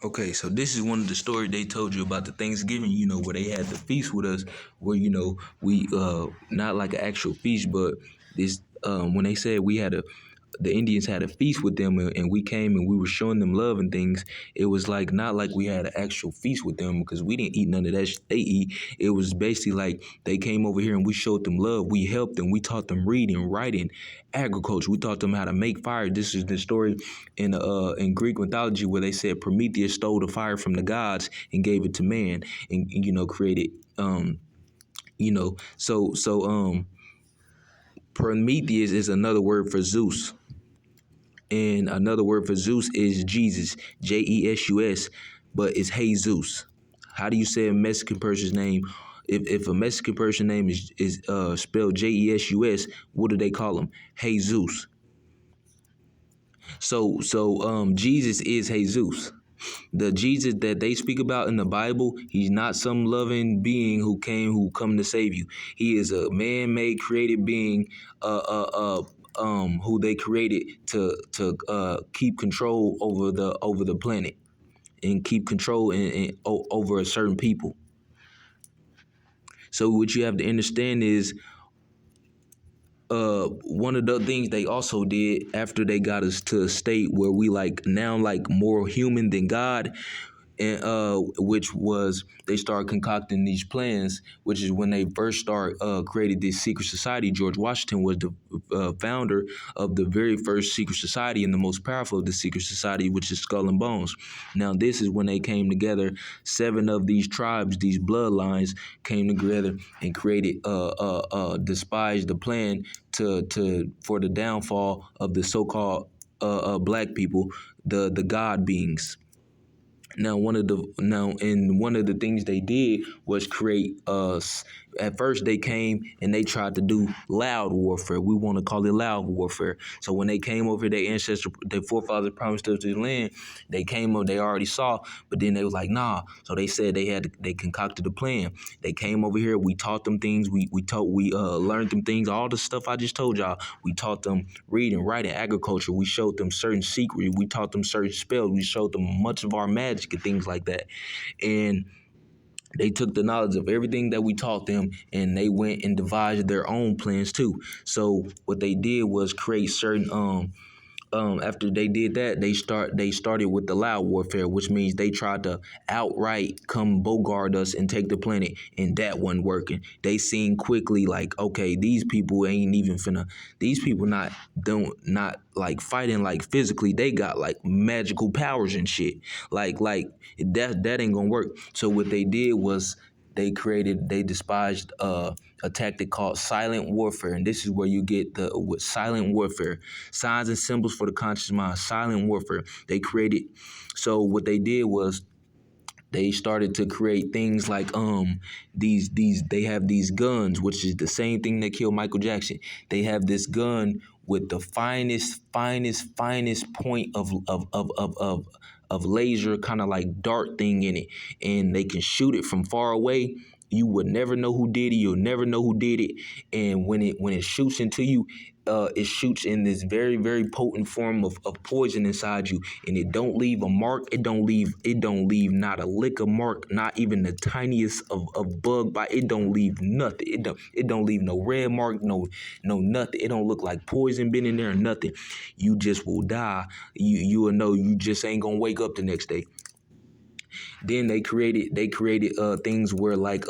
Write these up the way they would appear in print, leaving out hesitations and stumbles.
Okay, so this is one of the stories they told you about the Thanksgiving, where they had the feast with us, where we not like an actual feast, but this when they said the Indians had a feast with them, and we came and we were showing them love and things. It was like not like we had an actual feast with them because we didn't eat none of that they eat. It was basically like they came over here and we showed them love. We helped them. We taught them reading, writing, agriculture. We taught them how to make fire. This is the story in Greek mythology where they said Prometheus stole the fire from the gods and gave it to man, and created Prometheus is another word for Zeus. And another word for Zeus is Jesus, Jesus, but it's Jesus. How do you say a Mexican person's name? If a Mexican person's name is spelled Jesus, what do they call him? Jesus. So Jesus is Jesus. The Jesus that they speak about in the Bible, he's not some loving being who come to save you. He is a man-made created being, who they created to keep control over the planet and keep control over a certain people. So what you have to understand is one of the things they also did after they got us to a state where we like more human than God, and which was they started concocting these plans, which is when they first created this secret society. George Washington was the founder of the very first secret society and the most powerful of the secret society, which is Skull and Bones. Now this is when they came together. 7 of these tribes, these bloodlines, came together and created despised the plan to for the downfall of the so-called black people, the God beings. One of the things they did was create at first they came and they tried to do loud warfare. We want to call it loud warfare. So when they came over, their forefathers promised us this land. They came over, they already saw, but then they was like, nah. So they said they concocted a plan. They came over here, we taught them things, we learned them things, all the stuff I just told y'all. We taught them reading, writing, agriculture. We showed them certain secrets. We taught them certain spells. We showed them much of our magic and things like that. And they took the knowledge of everything that we taught them and they went and devised their own plans too. So what they did was create certain after they did that, they started with the loud warfare, which means they tried to outright come bogard us and take the planet, and that wasn't working. They seen quickly like, okay, these people ain't even finna. These people not like fighting like physically. They got like magical powers and shit. Like that ain't gonna work. So what they did was they despised a tactic called silent warfare. And this is where you get with silent warfare, signs and symbols for the conscious mind, silent warfare. So what they did was they started to create things like they have these guns, which is the same thing that killed Michael Jackson. They have this gun with the finest point of laser, kind of like dart thing in it, and they can shoot it from far away. You would never know who did it. You'll never know who did it. And when it shoots into you, it shoots in this very potent form of poison inside you, and it don't leave a mark. It don't leave not a lick of mark, not even the tiniest of bug bite. It don't leave nothing. It don't leave no red mark, no nothing. It don't look like poison been in there or nothing. You just will die. You will know you just ain't gonna wake up the next day. Then they created things where like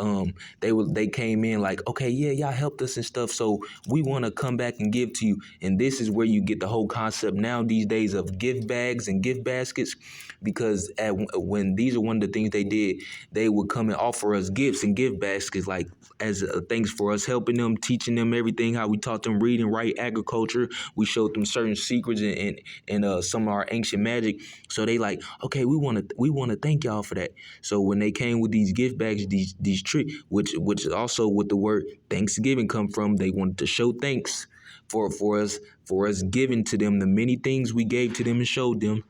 they came in like, okay, yeah, y'all helped us and stuff, so we want to come back and give to you. And this is where you get the whole concept now these days of gift bags and gift baskets, because when these are one of the things they did, they would come and offer us gifts and gift baskets, like as thanks for us helping them, teaching them everything, how we taught them reading, write, agriculture. We showed them certain secrets and some of our ancient magic. So they like, okay, we want to thank y'all for that. So when they came with these gift bags, these treats, which is also what the word Thanksgiving come from, they wanted to show thanks for us giving to them the many things we gave to them and showed them.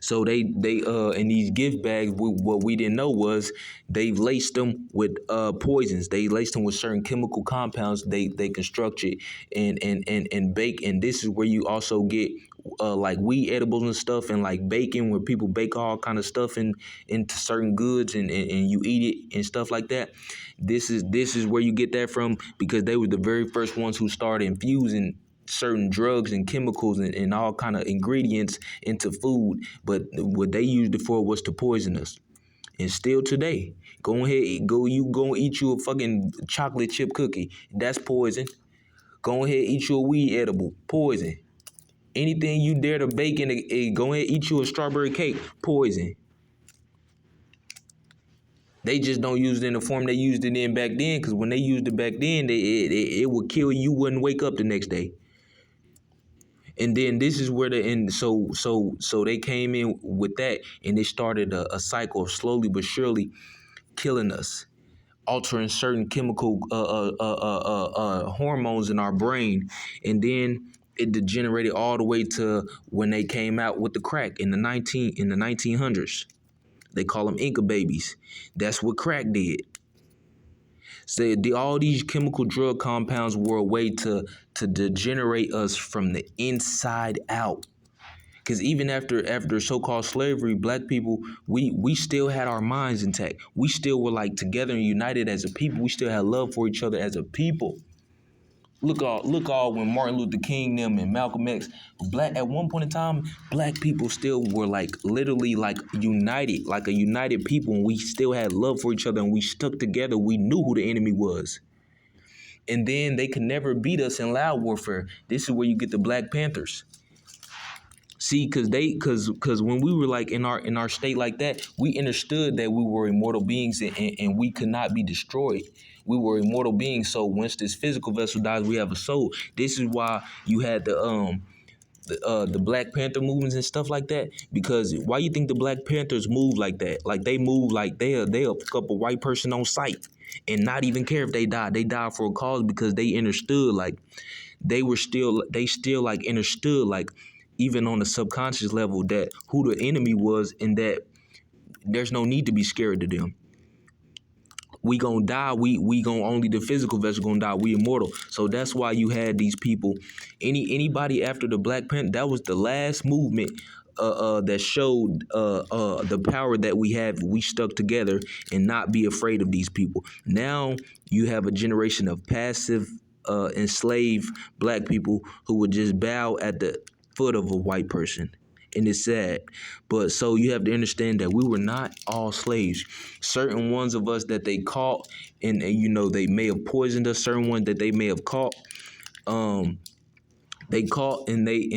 So they in these gift bags, what we didn't know was they laced them with poisons. They laced them with certain chemical compounds. They construct it and bake. And this is where you also get like weed edibles and stuff, and like baking, where people bake all kind of stuff into certain goods, and you eat it and stuff like that. This is where you get that from, because they were the very first ones who started infusing certain drugs and chemicals and all kind of ingredients into food. But what they used it for was to poison us. And still today, go ahead, go eat you a fucking chocolate chip cookie. That's poison. Go ahead, eat you a weed edible. Poison. Anything you dare to bake go ahead, eat you a strawberry cake. Poison. They just don't use it in the form they used it in back then, because when they used it back then, it would kill you. You wouldn't wake up the next day. And then this is where the end. So they came in with that, and they started a cycle of slowly but surely killing us, altering certain chemical hormones in our brain, and then it degenerated all the way to when they came out with the crack in the 1900s. They call them Inca babies. That's what crack did. So all these chemical drug compounds were a way to degenerate us from the inside out. Because even after so-called slavery, black people, we still had our minds intact. We still were like together and united as a people. We still had love for each other as a people. Look all when Martin Luther King them and Malcolm X, at one point in time, black people still were like literally like united, like a united people, and we still had love for each other, and we stuck together. We knew who the enemy was. And then they could never beat us in loud warfare. This is where you get the Black Panthers. See, cause when we were like in our state like that, we understood that we were immortal beings, and we could not be destroyed. We were immortal beings. So once this physical vessel dies, we have a soul. This is why you had the Black Panther movements and stuff like that. Because why you think the Black Panthers move like that? Like they move like they'll pick up a white person on sight and not even care if they die. They die for a cause, because they understood, like they still like understood, like even on the subconscious level, that who the enemy was, and that there's no need to be scared of them. We gonna die. We gonna, only the physical vessel gonna die. We immortal. So that's why you had these people. Anybody after the Black Panther, that was the last movement that showed the power that we have. We stuck together and not be afraid of these people. Now you have a generation of passive, enslaved black people who would just bow at the foot of a white person. And it's sad. But so you have to understand that we were not all slaves. Certain ones of us that they caught, and they may have poisoned us. Certain ones that they may have caught, they caught, and they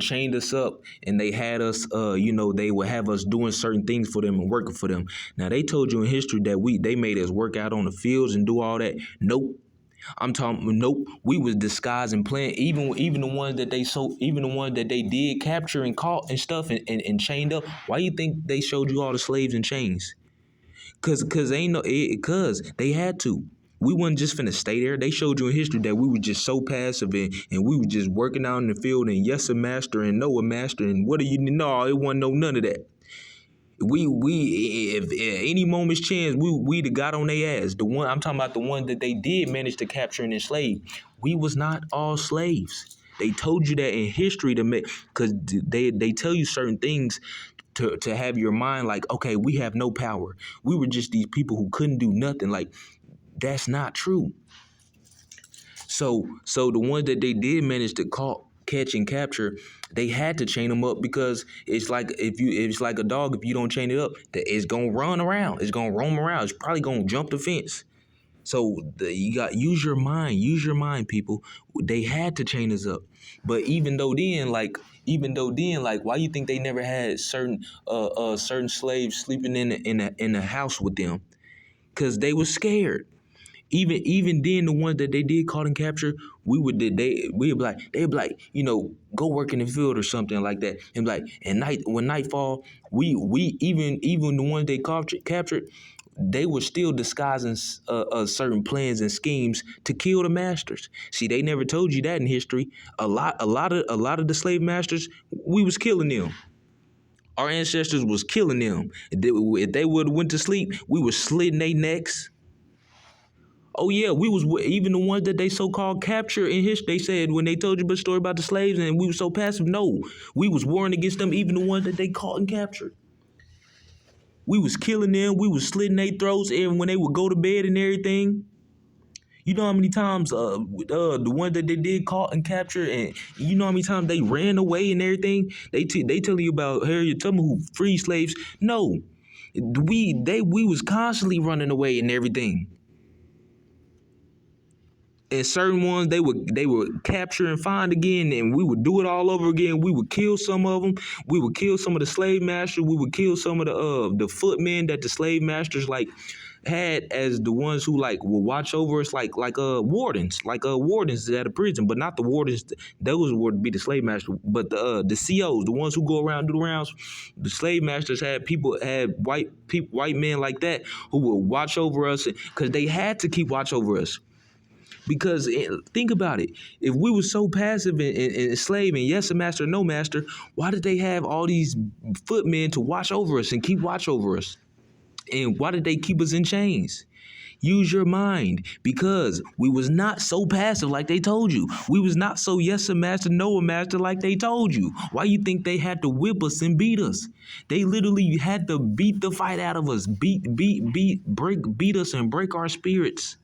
chained us up, and they had us, they would have us doing certain things for them and working for them. Now they told you in history that they made us work out on the fields and do all that. Nope. I'm talking, nope. We was disguised and playing. Even the ones that they did capture and caught and stuff, and chained up. Why you think they showed you all the slaves in chains? Cause they had to. We wasn't just finna stay there. They showed you in history that we were just so passive, and we were just working out in the field, and yes, a master, and no, a master, and what do you know? It wasn't none of that. If at any moment's chance, we'd have got on their ass. The one I'm talking about, the one that they did manage to capture and enslave. We was not all slaves. They told you that in history to make, because they tell you certain things to have your mind like, okay, we have no power. We were just these people who couldn't do nothing. Like, that's not true. So the ones that they did manage to catch and capture, they had to chain them up, because it's like it's like a dog. If you don't chain it up, it's gonna run around. It's gonna roam around. It's probably gonna jump the fence. So you got use your mind, people. They had to chain us up. But even though then, like, why you think they never had certain slaves sleeping in a house with them? Because they were scared. Even then, the ones that they did caught and capture, they'd be like, go work in the field or something like that. And like, when nightfall, we even the ones they captured, they were still disguising certain plans and schemes to kill the masters. See, they never told you that in history. A lot of the slave masters, we was killing them. Our ancestors was killing them. If they would have went to sleep, we were slitting their necks. Oh yeah, we was even the ones that they so-called capture in history. They said when they told you the story about the slaves and we were so passive. No, we was warring against them. Even the ones that they caught and captured, we was killing them. We was slitting their throats, and when they would go to bed and everything. You know how many times the ones that they did caught and capture, and you know how many times they ran away and everything. They tell you about Harriet Tubman who freed slaves. No, we was constantly running away and everything. And certain ones they would capture and find again, and we would do it all over again. We would kill some of them. We would kill some of the slave masters. We would kill some of the footmen that the slave masters like had as the ones who like will watch over us, like wardens at a prison, but not the wardens. Those would be the slave masters, but the COs, the ones who go around do the rounds. The slave masters had white men like that who would watch over us because they had to keep watch over us. Because think about it. If we were so passive and enslaving, yes, a master, no master, why did they have all these footmen to watch over us and keep watch over us? And why did they keep us in chains? Use your mind, because we was not so passive like they told you. We was not so yes a master, no a master like they told you. Why you think they had to whip us and beat us? They literally had to beat the fight out of us, beat us and break our spirits.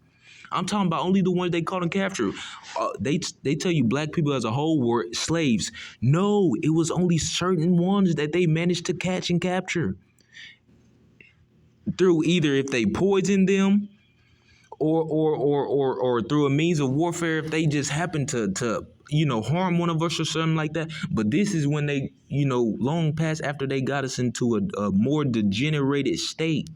I'm talking about only the ones they caught and captured. They tell you black people as a whole were slaves. No, it was only certain ones that they managed to catch and capture through either if they poisoned them or through a means of warfare if they just happened to harm one of us or something like that. But this is when they long past after they got us into a more degenerated state.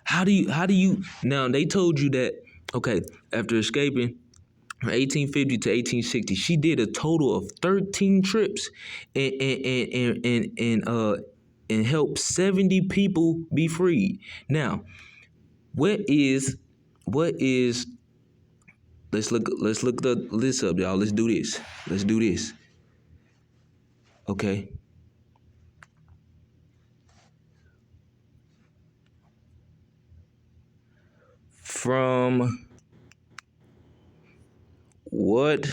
How do you now? They told you that okay, after escaping from 1850 to 1860, she did a total of 13 trips and helped 70 people be freed. Now, what is let's look the list up, y'all. Let's do this. Okay. From what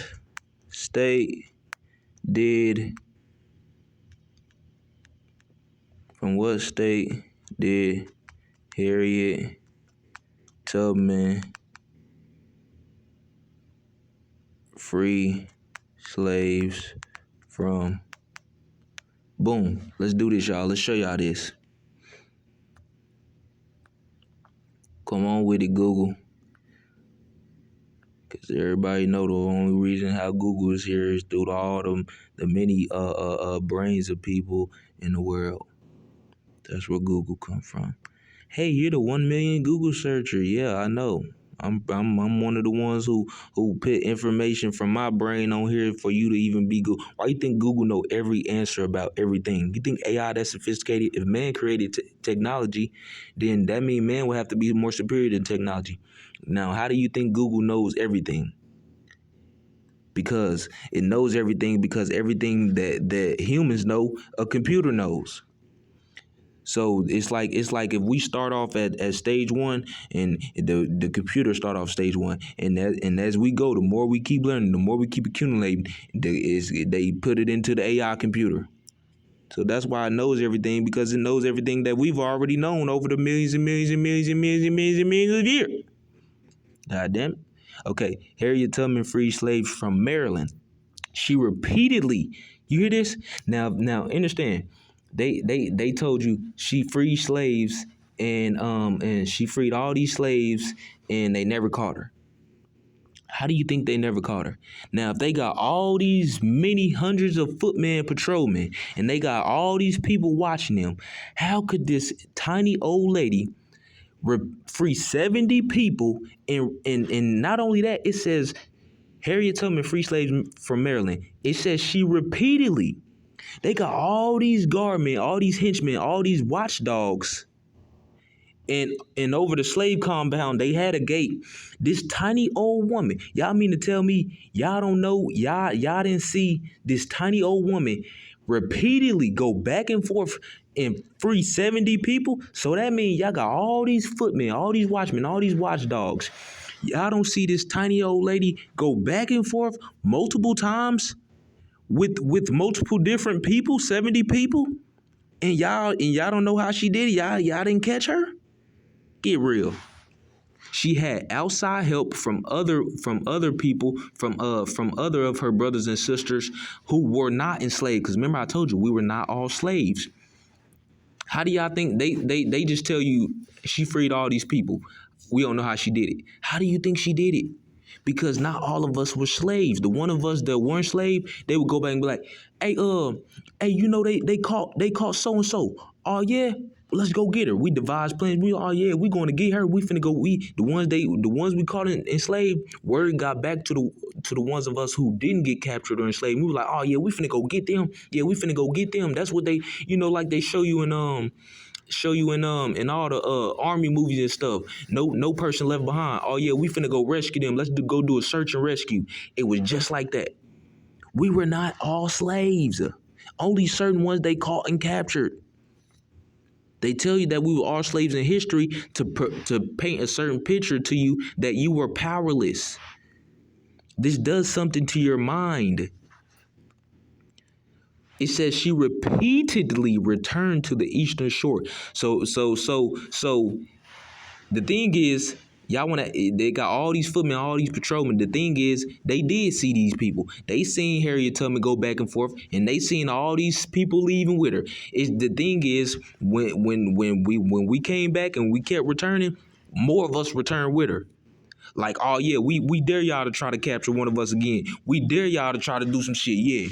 state did Harriet Tubman free slaves from? Boom. Let's do this, y'all. Let's show y'all this. Come on with it, Google. Because everybody know the only reason how Google is here is through all the many brains of people in the world. That's where Google come from. Hey, you're the 1 million Google searcher. Yeah, I know. I'm one of the ones who put information from my brain on here for you to even be good. Why you think Google know every answer about everything? You think AI that sophisticated? If man created technology, then that means man would have to be more superior than technology. Now, how do you think Google knows everything? Because it knows everything because everything that humans know, a computer knows. So it's like if we start off at stage one and the computer start off stage one, and as we go, the more we keep learning, the more we keep accumulating, they put it into the AI computer. So that's why it knows everything, because it knows everything that we've already known over the millions and millions and millions and millions and millions and millions of years. God damn it. Okay, Harriet Tubman freed slaves from Maryland. She repeatedly, you hear this? Now understand. They told you she freed slaves and she freed all these slaves and they never caught her. How do you think they never caught her? Now, if they got all these many hundreds of footmen patrolmen and they got all these people watching them, how could this tiny old lady free 70 people and not only that, it says Harriet Tubman free slaves from Maryland. It says she repeatedly. They got all these guardmen, all these henchmen, all these watchdogs And over the slave compound, they had a gate. This tiny old woman. Y'all mean to tell me y'all don't know, y'all didn't see this tiny old woman repeatedly go back and forth and free 70 people? So that means y'all got all these footmen, all these watchmen, all these watchdogs. Y'all don't see this tiny old lady go back and forth multiple times with multiple different people, 70 people? And y'all don't know how she did it? Y'all didn't catch her? Get real. She had outside help from other people, from other of her brothers and sisters who were not enslaved. Because remember, I told you we were not all slaves. How do y'all think they just tell you she freed all these people? We don't know how she did it. How do you think she did it? Because not all of us were slaves. The one of us that weren't slave, they would go back and be like, hey, they caught so and so. Oh yeah, let's go get her. We devised plans. We going to get her. We finna go. The ones we caught enslaved. Word got back to the ones of us who didn't get captured or enslaved. We were like, oh yeah, we finna go get them. Yeah, we finna go get them. That's what they, like they show you in all the army movies and stuff. No person left behind. Oh yeah, we finna go rescue them. Let's go do a search and rescue. It was just like that. We were not all slaves. Only certain ones they caught and captured. They tell you that we were all slaves in history to paint a certain picture to you that you were powerless. This does something to your mind. It says she repeatedly returned to the eastern shore. So the thing is, y'all they got all these footmen, all these patrolmen. The thing is, they did see these people. They seen Harriet Tubman go back and forth, and they seen all these people leaving with her. The thing is, when we came back and we kept returning, more of us returned with her. Like, oh yeah, we dare y'all to try to capture one of us again. We dare y'all to try to do some shit. Yeah.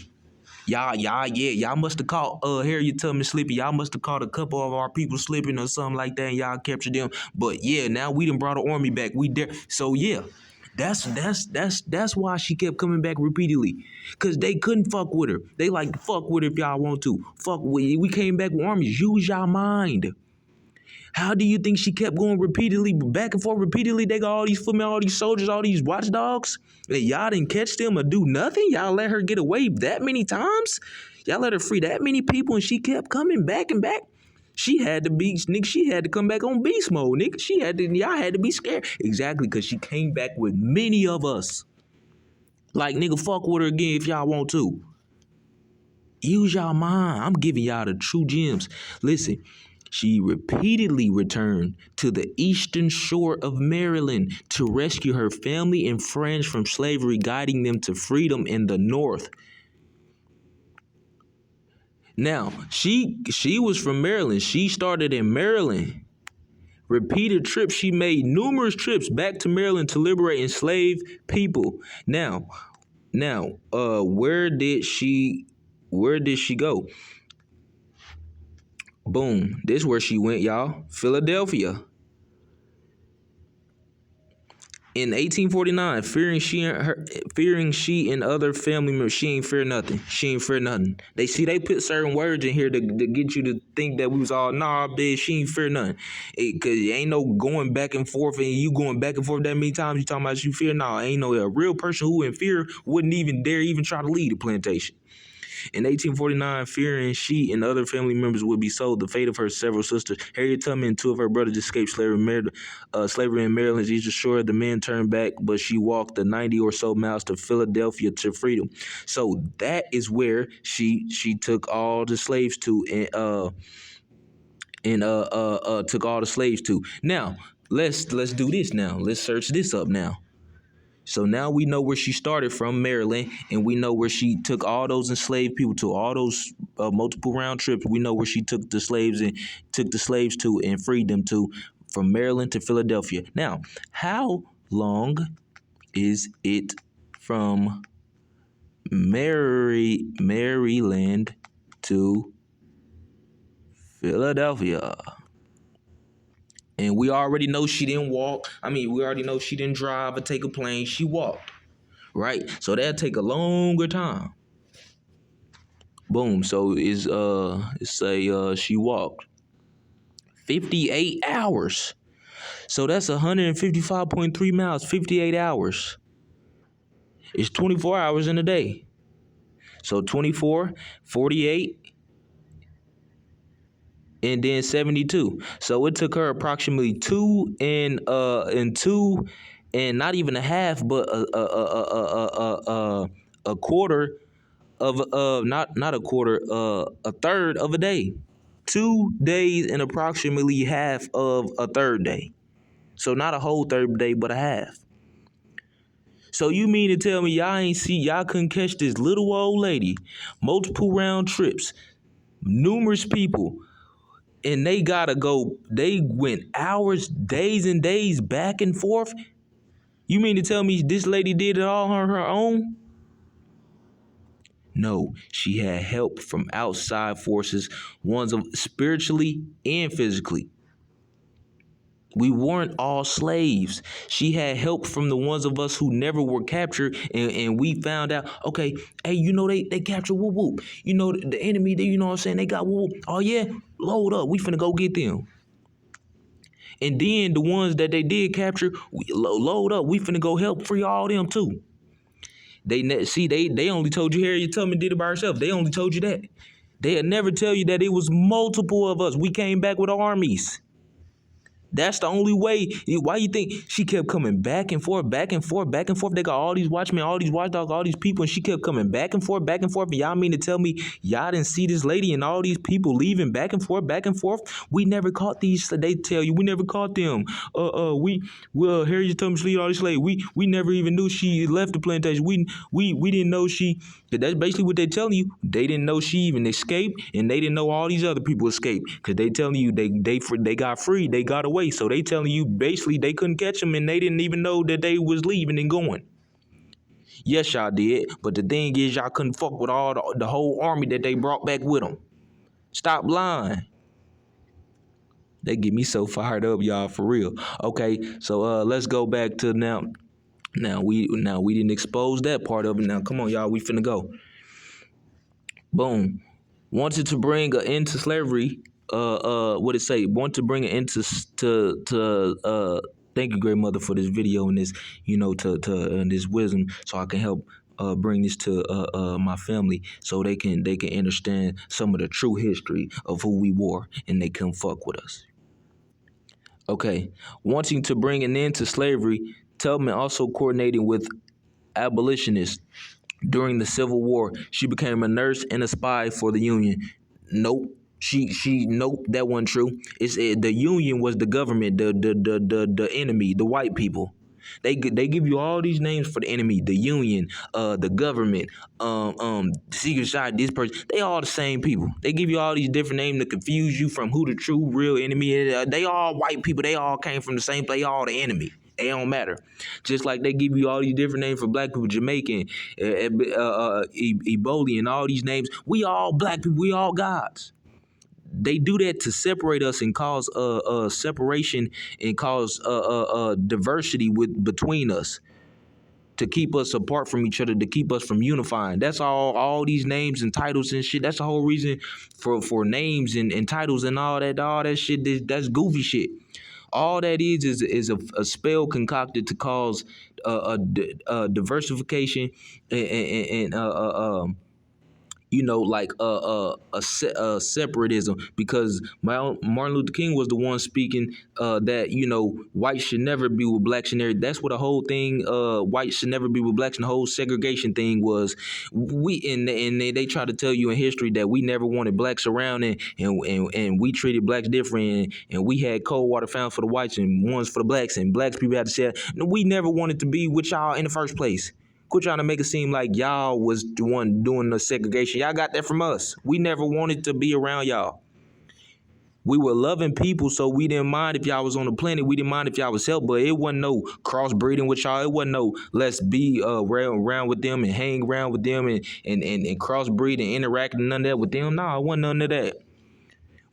Y'all must have caught Harriet Tubman slipping. Y'all must have caught a couple of our people slipping or something like that, and y'all captured them. But yeah, now we done brought the army back. We dare. So yeah, that's why she kept coming back repeatedly, cause they couldn't fuck with her. They like fuck with her if y'all want to. Fuck with. We came back with armies. Use y'all mind. How do you think she kept going repeatedly, back and forth repeatedly? They got all these footmen, all these soldiers, all these watchdogs. And y'all didn't catch them or do nothing? Y'all let her get away that many times? Y'all let her free that many people and she kept coming back and back? She had to be, nigga, she had to come back on beast mode, nigga. Y'all had to be scared. Exactly, because she came back with many of us. Like, nigga, fuck with her again if y'all want to. Use y'all mind. I'm giving y'all the true gems. Listen. She repeatedly returned to the eastern shore of Maryland to rescue her family and friends from slavery, guiding them to freedom in the North. Now, she was from Maryland. She started in Maryland. Repeated trips, she made numerous trips back to Maryland to liberate enslaved people. Now, where did she go? Boom. This is where she went, y'all. Philadelphia. In 1849, fearing she and other family members, she ain't fear nothing. She ain't fear nothing. They put certain words in here to get you to think that we was all, nah, bitch, she ain't fear nothing. Cause ain't no going back and forth and you going back and forth that many times. You talking about you fear? Nah, ain't no a real person who in fear wouldn't even dare even try to leave the plantation. In 1849, fearing she and other family members would be sold, the fate of her several sisters, Harriet Tubman and two of her brothers, escaped slavery in Maryland's eastern shore. The men turned back, but she walked the 90 or so miles to Philadelphia to freedom. So that is where she took all the slaves to, and took all the slaves to. Now let's do this. Now let's search this up now. So now we know where she started from, Maryland, and we know where she took all those enslaved people to, all those multiple round trips. We know where she took the slaves to and freed them to, from Maryland to Philadelphia. Now, how long is it from Maryland to Philadelphia? And we already know she didn't walk. We already know she didn't drive or take a plane. She walked, right? So that'll take a longer time. Boom. So it's say she walked 58 hours. So that's 155.3 miles, 58 hours. It's 24 hours in a day. So 24, 48, and then 72. So it took her approximately two and not even a half, but a quarter of not a quarter, a third of a day. 2 days and approximately half of a third day. So not a whole third day, but a half. So you mean to tell me y'all couldn't catch this little old lady, multiple round trips, numerous people, and they went hours, days and days back and forth? You mean to tell me this lady did it all on her own? No, she had help from outside forces, ones of spiritually and physically. We weren't all slaves. She had help from the ones of us who never were captured, and we found out, okay, hey, they captured whoop whoop. The enemy, you know what I'm saying, they got whoop whoop. Oh yeah, load up, we finna go get them. And then the ones that they did capture, load up, we finna go help free all them too. They only told you Harriet Tubman did it by herself. They only told you that. They'd never tell you that it was multiple of us. We came back with armies. That's the only way. Why you think she kept coming back and forth, back and forth, back and forth? They got all these watchmen, all these watchdogs, all these people, and she kept coming back and forth, back and forth. And y'all mean to tell me y'all didn't see this lady and all these people leaving back and forth, back and forth? We never caught these. They tell you we never caught them. Harriet Tubman sleep all these slaves. We never even knew she left the plantation. We didn't know she. That's basically what they're telling you. They didn't know she even escaped, and they didn't know all these other people escaped because they telling you they got free, they got away. So they telling you basically they couldn't catch them, and they didn't even know that they was leaving and going. Yes, y'all did, but the thing is, y'all couldn't fuck with all the whole army that they brought back with them. Stop lying. They get me so fired up, y'all, for real. Okay, so let's go back to now. Now we didn't expose that part of it. Now come on, y'all, we finna go. Boom. Wanted to bring an end to slavery. What it say? Want to bring an end to thank you, great mother, for this video and this, to this wisdom, so I can help bring this to my family, so they can understand some of the true history of who we were, and they come fuck with us. Okay, wanting to bring an end to slavery, Tubman also coordinating with abolitionists. During the Civil War, she became a nurse and a spy for the Union. Nope. Nope, that wasn't true. The Union was the government, the enemy, the white people. They give you all these names for the enemy, the Union, the government, secret side, this person. They all the same people. They give you all these different names to confuse you from who the true real enemy is. They all white people. They all came from the same place. They all the enemy. It don't matter. Just like they give you all these different names for black people, Jamaican, Ebola, and all these names. We all black people. We all gods. They do that to separate us and cause separation and cause diversity between us, to keep us apart from each other, to keep us from unifying. That's all these names and titles and shit. That's the whole reason for names and titles and all that shit. That's goofy shit. All that is a spell concocted to cause diversification and separatism, because Martin Luther King was the one speaking that whites should never be with blacks, and that's what the whole thing, whites should never be with blacks, and the whole segregation thing was. They try to tell you in history that we never wanted blacks around, and we treated blacks different, and we had cold water fountains for the whites and ones for the blacks, and blacks people had to say, no, we never wanted to be with y'all in the first place. Quit trying to make it seem like y'all was the one doing the segregation. Y'all got that from us. We never wanted to be around y'all. We were loving people, so we didn't mind if y'all was on the planet. We didn't mind if y'all was helped, but it wasn't no crossbreeding with y'all. It wasn't no let's be around with them and hang around with them and crossbreed and interact and none of that with them. No, it wasn't none of that.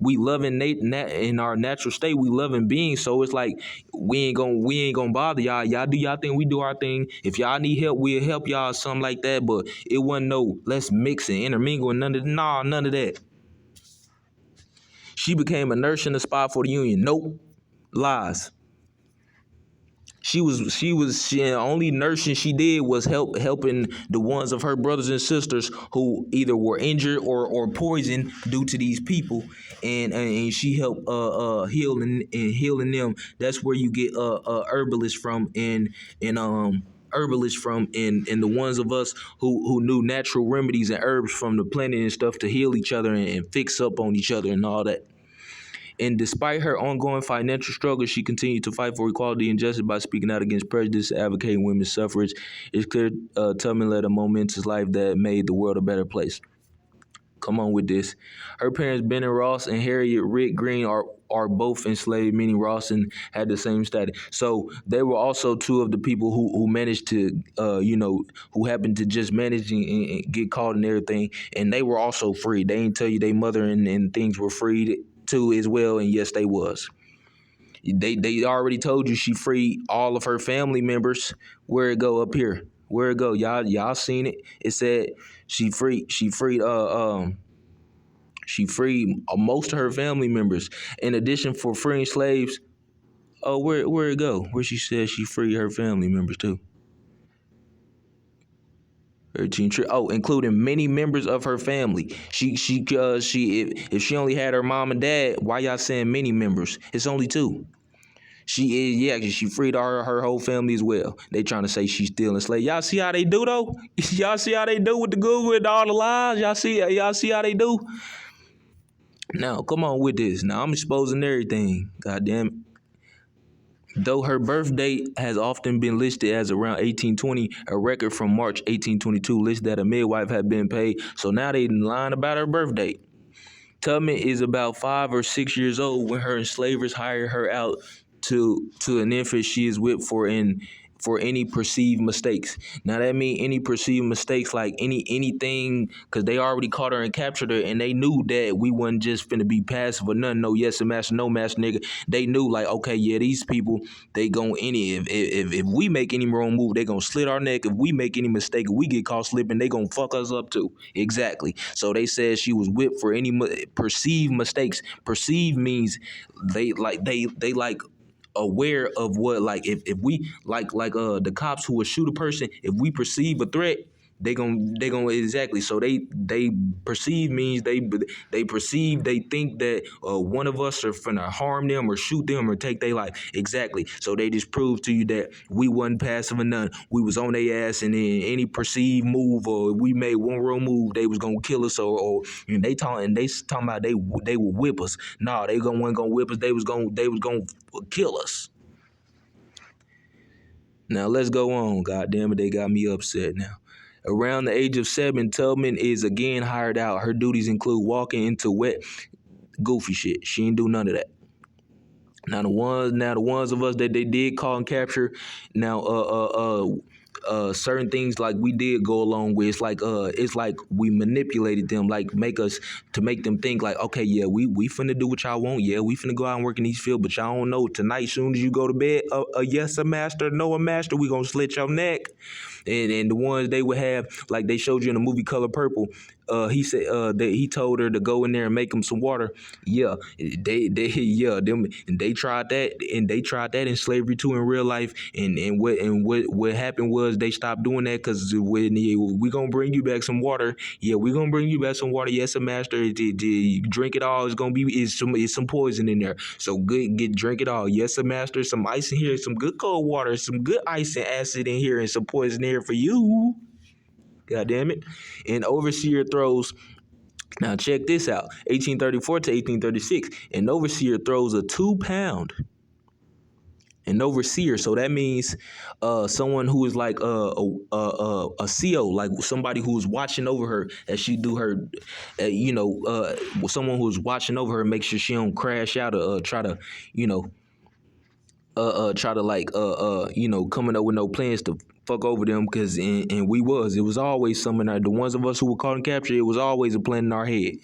We love in our natural state. We loving beings. So it's like we ain't gonna bother y'all. Y'all do y'all thing. We do our thing. If y'all need help, we'll help y'all. Something like that. But it wasn't no let's mix and intermingle and none of that. She became a nurse in the spot for the Union. Nope. Lies. She only nursing she did was helping the ones of her brothers and sisters who either were injured or poisoned due to these people, and she helped healing them. That's where you get herbalists from, and herbalists from, and the ones of us who knew natural remedies and herbs from the planet and stuff to heal each other and fix up on each other and all that. And despite her ongoing financial struggles, she continued to fight for equality and justice by speaking out against prejudice, advocating women's suffrage. It's clear Tubman led a momentous life that made the world a better place. Come on with this. Her parents, Ben and Ross, and Harriet Ritt Green, are both enslaved, meaning Ross and had the same status. So they were also two of the people who managed to, who happened to just manage and get caught and everything. And they were also freed. They didn't tell you their mother and things were freed too as well. And yes, they was. They already told you she freed all of her family members. Where it go up here? Where it go? Y'all seen it? It said she freed most of her family members. In addition, for freeing slaves. Oh, where it go? Where she said she freed her family members too. 13 including many members of her family. If she only had her mom and dad, why y'all saying many members? It's only two. She freed her whole family as well. They trying to say she's still enslaved. Y'all see how they do though? Y'all see how they do with the Google and all the lies? Y'all see how they do? Now, come on with this. Now I'm exposing everything. God damn it. Though her birth date has often been listed as around 1820, a record from March 1822 lists that a midwife had been paid. So now they lying about her birth date. Tubman is about 5 or 6 years old when her enslavers hire her out to an infant she is whipped for any perceived mistakes. Now that mean any perceived mistakes, like anything, because they already caught her and captured her, and they knew that we wasn't just finna be passive or nothing. No yes and master, no master, nigga. They knew like, okay, yeah, these people, they gon' if we make any wrong move, they gonna slit our neck. If we make any mistake, if we get caught slipping, they gonna fuck us up too. Exactly. So they said she was whipped for any perceived mistakes. Perceived means they like aware of what, like if we like the cops who would shoot a person, if we perceive a threat, they gonna exactly. So they perceive means they perceive, they think that one of us are finna harm them or shoot them or take their life. Exactly. So they just proved to you that we wasn't passive or none. We was on their ass, and then any perceived move or we made one wrong move, they was gonna kill us or and they talking about they would whip us. Nah, they wasn't gonna whip us. They was gonna kill us. Now let's go on. God damn it, they got me upset now. Around the age of 7, Tubman is again hired out. Her duties include walking into wet, goofy shit. She ain't do none of that. Now the ones of us that they did call and capture, now certain things like we did go along with. It's like we manipulated them, like make them think like, okay, yeah, we finna do what y'all want. Yeah, we finna go out and work in these fields, but y'all don't know tonight. Soon as you go to bed, yes, a master, no, a master, we gonna slit your neck. And the ones they would have, like they showed you in the movie Color Purple, he said that he told her to go in there and make them some water. Yeah, they tried that, and they tried that in slavery too in real life. And what happened was they stopped doing that because when we gonna bring you back some water. Yeah, we gonna bring you back some water. Yes, a master. You drink it all. It's some poison in there. So drink it all. Yes, a master. Some ice in here. Some good cold water. Some good ice and acid in here, and some poison in here for you. God damn it. And overseer throws, now check this out, 1834 to 1836. An overseer throws a 2-pound. An overseer, so that means someone who is like a CO, like somebody who's watching over her as she do her, someone who's watching over her, make sure she don't crash out or try to, coming up with no plans to fuck over them, because and it was always something. The ones of us who were caught and captured, it was always a plan in our head.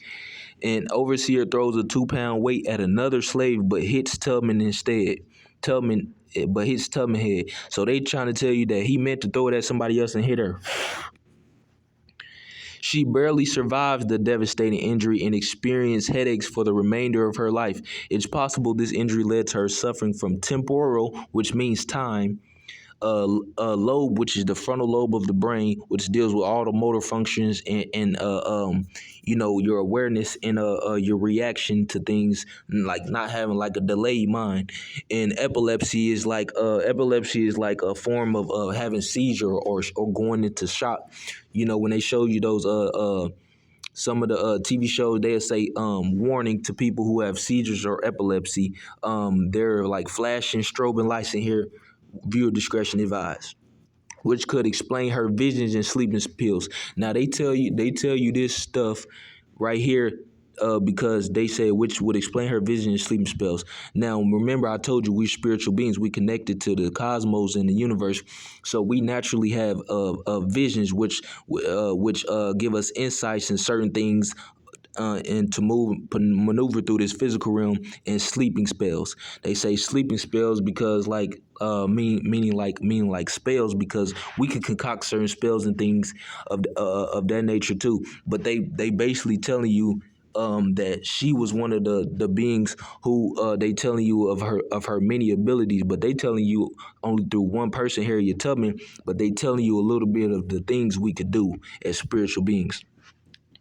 An overseer throws a 2-pound weight at another slave, but hits Tubman instead. But hits Tubman head. So they trying to tell you that he meant to throw it at somebody else and hit her. She barely survived the devastating injury and experienced headaches for the remainder of her life. It's possible this injury led to her suffering from temporal, which means time, lobe, which is the frontal lobe of the brain, which deals with all the motor functions and your awareness and your reaction to things, like not having like a delayed mind. And epilepsy is like a form of having seizure or going into shock. When they show you those some of the TV shows, they'll say warning to people who have seizures or epilepsy. They're like flashing strobing lights in here. Viewer discretion advised, which could explain her visions and sleeping pills. Now they tell you this stuff right here because they said which would explain her vision and sleeping spells. Now remember, I told you we're spiritual beings. We connected to the cosmos and the universe, so we naturally have visions, which give us insights in certain things and to maneuver through this physical realm, and sleeping spells. They say sleeping spells because meaning like spells, because we can concoct certain spells and things of that nature too. But they basically telling you that she was one of the beings who they telling you of her many abilities, but they telling you only through one person, Harriet Tubman. But they telling you a little bit of the things we could do as spiritual beings.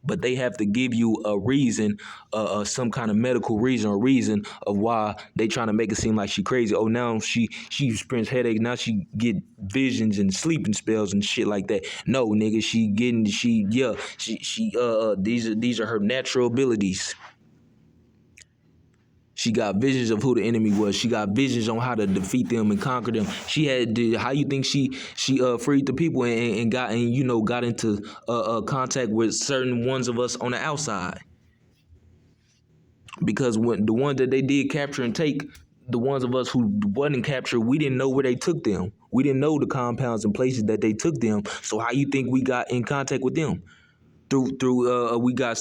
But they have to give you a reason, some kind of medical reason or reason of why they trying to make it seem like she crazy. Oh, now she experienced headache. Now she get visions and sleeping spells and shit like that. No, nigga, these are her natural abilities. She got visions of who the enemy was. She got visions on how to defeat them and conquer them. She had how you think she freed the people and got into contact with certain ones of us on the outside. Because when the ones that they did capture and take, the ones of us who wasn't captured, we didn't know where they took them. We didn't know the compounds and places that they took them. So how you think we got in contact with them? We got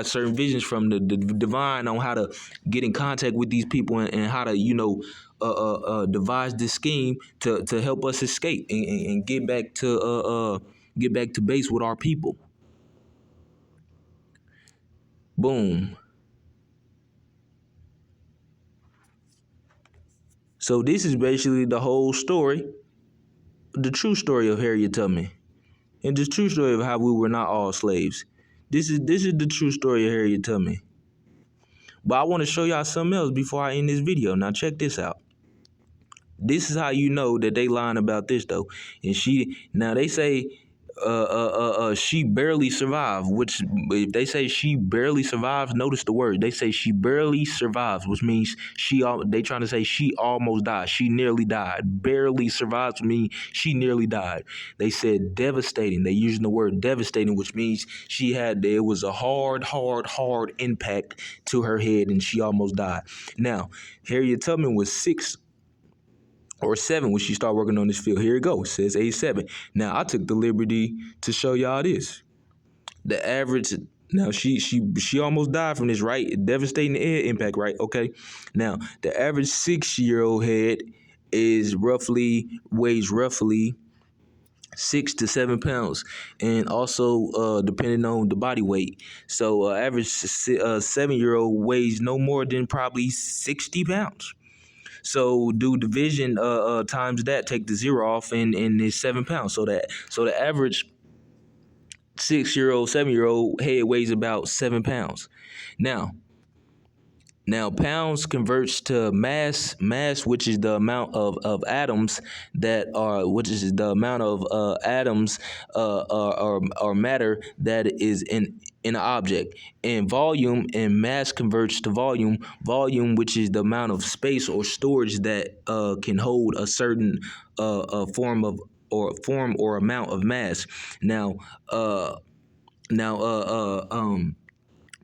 certain visions from the divine on how to get in contact with these people, and how to devise this scheme to help us escape and get back to base with our people. Boom. So this is basically the whole story, the true story of Harriet Tubman, and the true story of how we were not all slaves. This is the true story of Harriet Tubman. But I want to show y'all something else before I end this video. Now check this out. This is how you know that they lying about this though. And they say she barely survived, which if they say she barely survives, notice the word. They say she barely survives, which means they trying to say she almost died. She nearly died. Barely survives means she nearly died. They said devastating. They using the word devastating, which means it was a hard impact to her head and she almost died. Now, Harriet Tubman was 6 or 7 when she started working on this field. Here it goes. It says age 7. Now I took the liberty to show y'all this. The average. Now she almost died from this, right? Devastating head impact, right? Okay. Now the average 6-year-old head weighs roughly 6 to 7 pounds, and also depending on the body weight. So average 7-year-old weighs no more than probably 60 pounds. So do division times that, take the 0 off, and it's 7 pounds. So the average 6-year-old, 7-year-old head weighs about 7 pounds. Now pounds converts to mass, which is the amount of atoms which is the amount of atoms or matter that is in an object. And volume, and mass converts to volume, which is the amount of space or storage that can hold a certain form or amount of mass.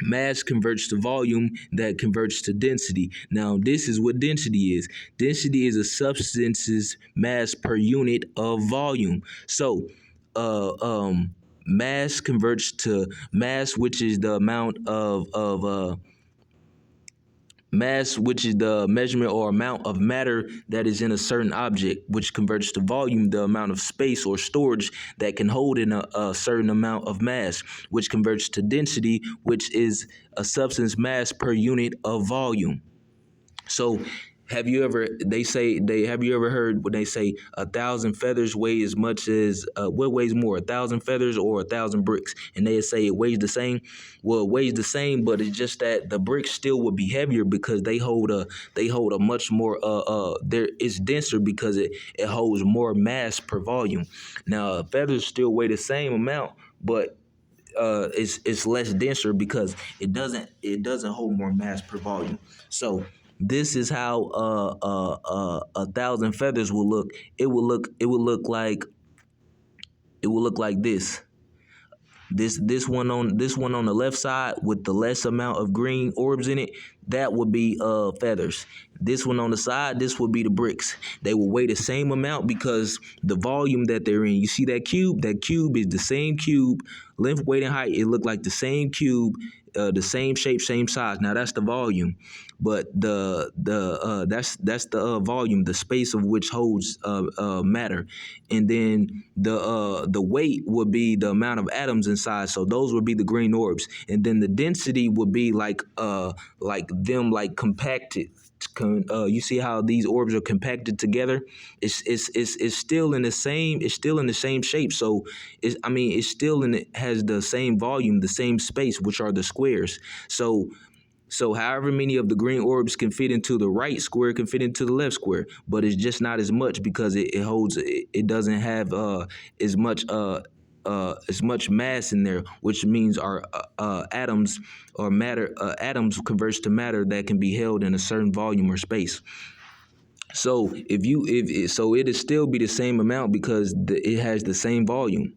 Mass converts to volume, that converts to density. Now, this is what density is. Density is a substance's mass per unit of volume. So, mass converts to mass, which is the amount of Mass, which is the measurement or amount of matter that is in a certain object, which converts to volume, the amount of space or storage that can hold in a certain amount of mass, which converts to density, which is a substance mass per unit of volume. So have you ever heard when they say 1,000 feathers weigh as much as what weighs more, 1,000 feathers or 1,000 bricks? And they say it weighs the same. Well, it weighs the same, but it's just that the bricks still would be heavier because they hold a much more there it's denser because it holds more mass per volume. Now feathers still weigh the same amount, but it's less denser because it doesn't hold more mass per volume. So this is how 1,000 feathers will look. It will look like this. This one on the left side with the less amount of green orbs in it, that would be feathers. This one on the side, this would be the bricks. They will weigh the same amount because the volume that they're in. You see that cube? That cube is the same cube, length, weight, and height. It look like the same cube, the same shape, same size. Now that's the volume, but that's the volume, the space of which holds matter, and then the weight would be the amount of atoms inside. So those would be the green orbs, and then the density would be like compacted. You see how these orbs are compacted together? It's still in the same. It's still in the same shape. So it's still in it has the same volume, the same space, which are the squares. So however many of the green orbs can fit into the right square can fit into the left square, but it's just not as much because it doesn't have as much mass in there, which means our atoms or matter atoms converts to matter that can be held in a certain volume or space. So it is still be the same amount because it has the same volume.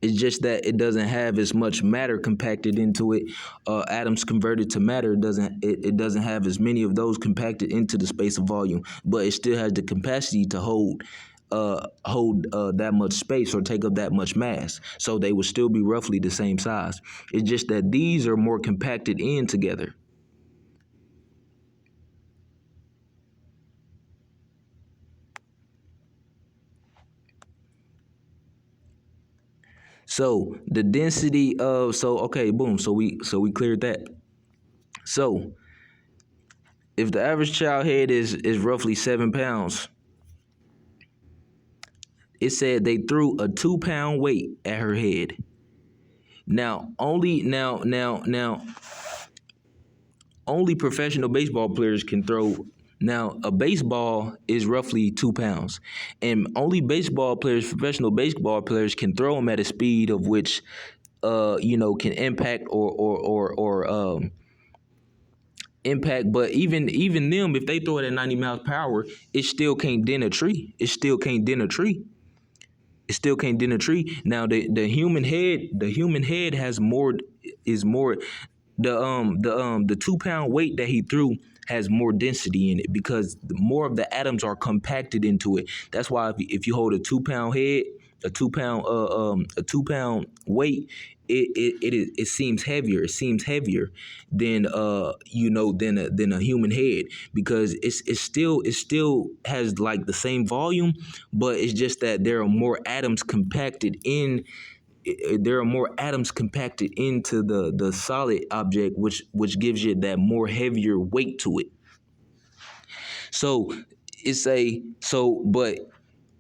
It's just that it doesn't have as much matter compacted into it. Atoms converted to matter doesn't have as many of those compacted into the space of volume, but it still has the capacity to hold that much space or take up that much mass. So they would still be roughly the same size. It's just that these are more compacted in together. So the density of okay, boom. So we cleared that. So if the average child head is roughly 7 pounds, it said they threw a 2 pound weight at her head. Now only professional baseball players can throw. Now a baseball is roughly 2 pounds, and only baseball players, professional baseball players, can throw them at a speed of which can impact or impact. But even them, if they throw it at 90 miles per hour, it still can't dent a tree. It still can't dent a tree. It still can't dent a tree. Now the human head has more is more the 2 pound weight that he threw has more density in it because more of the atoms are compacted into it. That's why if you hold a 2 pound head, a 2 pound weight, it seems heavier. It seems heavier than than a human head because it still has like the same volume, but it's just that there are more atoms compacted in. There are more atoms compacted into the solid object, which gives you that more heavier weight to it. So but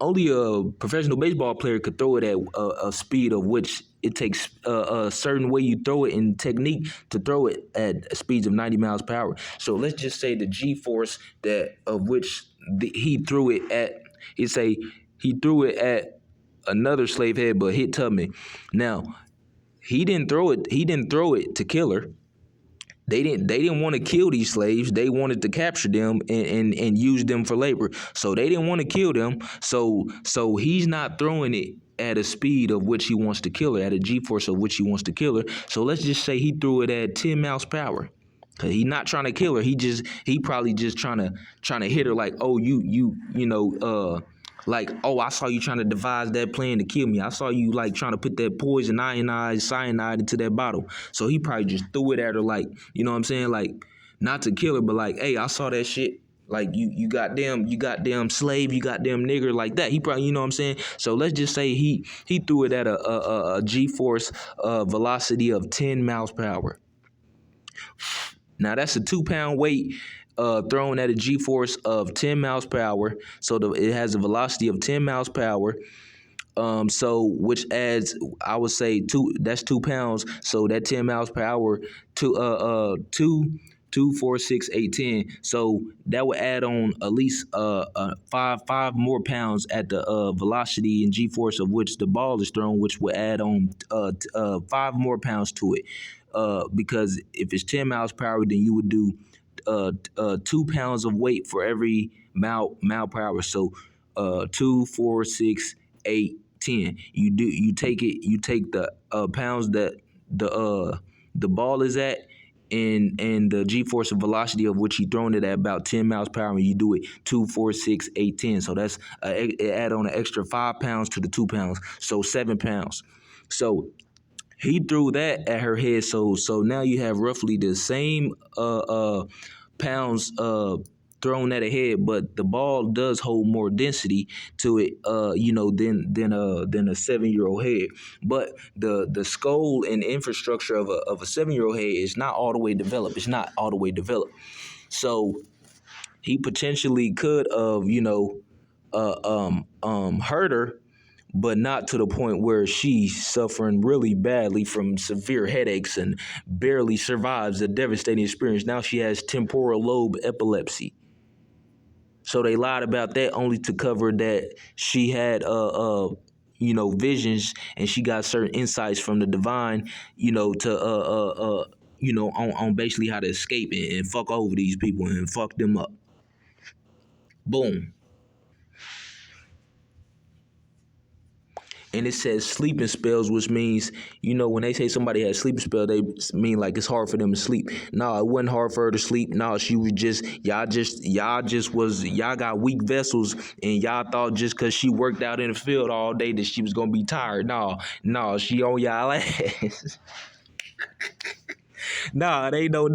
only a professional baseball player could throw it at a speed of which it takes a certain way you throw it in technique to throw it at speeds of 90 miles per hour. So let's just say the G force that of which he threw it at. He threw it at another slave head, but hit Tubman. Now he didn't throw it. He didn't throw it to kill her. They didn't want to kill these slaves. They wanted to capture them and use them for labor. So they didn't want to kill them. So he's not throwing it at a speed of which he wants to kill her, at a G-force of which he wants to kill her. So let's just say he threw it at 10 miles per hour. Cause he's not trying to kill her. He probably just trying to hit her like, oh, like, oh, I saw you trying to devise that plan to kill me. I saw you like trying to put that poison cyanide into that bottle. So he probably just threw it at her like, you know what I'm saying? Like not to kill her, but like, hey, I saw that shit. Like you goddamn slave, you goddamn nigger, like that. He probably, you know what I'm saying. So let's just say he threw it at a G-force velocity of 10 miles per hour. Now that's a 2 pound weight thrown at a G-force of 10 miles per hour. So it has a velocity of 10 miles per hour. So which adds, I would say that's 2 pounds. So that 10 miles per hour to two, 4, 6, 8, 10. So that would add on at least five more pounds at the velocity and G force of which the ball is thrown, which would add on 5 more pounds to it. Because if it's 10 miles per hour, then you would do 2 pounds of weight for every mile per hour. So 2, 4, 6, 8, 10. You take the pounds that the ball is at and the g-force of velocity of which you thrown it at about 10 miles per hour, and you do it 2, 4, 6, 8, 10. So that's it add on an extra 5 pounds to the 2 pounds, so 7 pounds. So he threw that at her head. So now you have roughly the same pounds thrown at a head, but the ball does hold more density to it, than a 7-year-old head. But the skull and infrastructure of a 7-year-old head is not all the way developed. It's not all the way developed. So he potentially could have, hurt her, but not to the point where she's suffering really badly from severe headaches and barely survives a devastating experience. Now she has temporal lobe epilepsy. So they lied about that only to cover that she had visions, and she got certain insights from the divine, on basically how to escape and fuck over these people and fuck them up. Boom. And it says sleeping spells, which means, when they say somebody has sleeping spell, they mean like it's hard for them to sleep. No, it wasn't hard for her to sleep. No, she was y'all got weak vessels, and y'all thought just because she worked out in the field all day that she was gonna be tired. No, she on y'all ass. It ain't no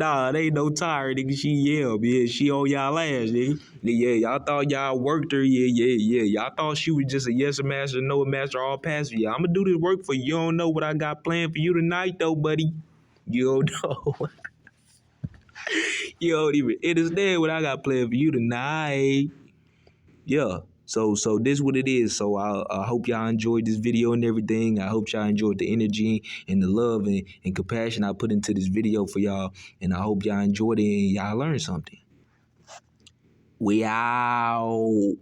tired, nigga. She on y'all ass, nigga. Yeah, y'all thought y'all worked her. Yeah. Y'all thought she was just a yes master, no master, all pass. Yeah, I'm gonna do this work for you. You don't know what I got planned for you tonight, though, buddy. You don't know. You don't even understand what I got planned for you tonight. Yeah. So this what it is. So I hope y'all enjoyed this video and everything. I hope y'all enjoyed the energy and the love and compassion I put into this video for y'all. And I hope y'all enjoyed it and y'all learned something. We out.